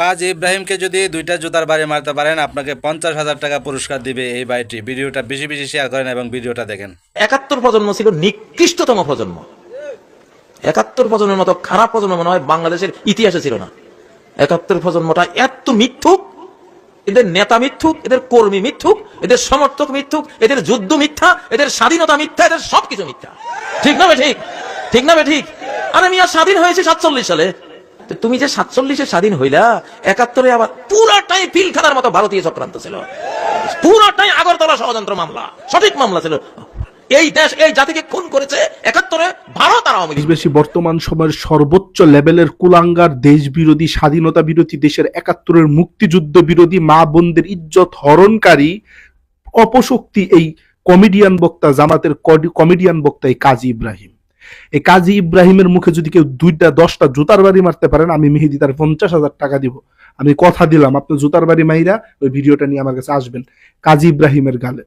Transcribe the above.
কাজী ইব্রাহিমকে যদি 2টা জুতার বাড়ি মারতে পারেন আপনাকে 50,000 টাকা পুরস্কার দিবে এই ভাইটি। ভিডিওটা বেশি বেশি শেয়ার করেন এবং ভিডিওটা দেখেন। 71 প্রজন্ম ছিল নিকৃষ্টতম প্রজন্ম। 71 প্রজন্মের মতো খারাপ প্রজন্ম মনে হয় বাংলাদেশের ইতিহাসে ছিল না। 71 প্রজন্মটা এত মিথ্যুক, এদের নেতা মিথ্যুক, এদের কর্মী মিথ্যুক, এদের সমর্থক মিথ্যুক, এদের যুদ্ধ মিথ্যা, এদের স্বাধীনতা মিথ্যা, এদের সবকিছু মিথ্যা। ঠিক না ঠিক? ঠিক না ঠিক? আরে মিয়া স্বাধীন হয়েছে 47 সালে। তুমি যে 47-এ স্বাধীন হইলা, 71-এ আবার পুরাটাই পিলখানার মতো ভারতীয় চক্রান্ত ছিল, পুরাটাই আগরতলা ষড়যন্ত্র মামলা, সঠিক মামলা ছিল। এই দেশ এই জাতিকে খুন করেছে 71-এ ভারত আর আওয়ামী লীগ। বেশি বর্তমান সময়ের সর্বোচ্চ লেভেলের কুলাঙ্গার, দেশ বিরোধী, স্বাধীনতা বিরোধী, দেশের 71-এর মুক্তিযুদ্ধ বিরোধী, মা বোনদের ইজ্জত হরণকারী অপশক্তি এই কমেডিয়ান বক্তা, জামাতের কমেডিয়ান বক্তা এই কাজী ইব্রাহিম। এই কাজী ইব্রাহিমের মুখে যদি কেউ 2টা 10টা জুতার বাড়ি মারতে পারেন, আমি মেহেদী তার 50,000 টাকা দিব। আমি কথা দিলাম, আপনি জুতার বাড়ি মাইরা ওই ভিডিওটা নিয়ে আমার কাছে আসবেন কাজী ইব্রাহিমের গালে।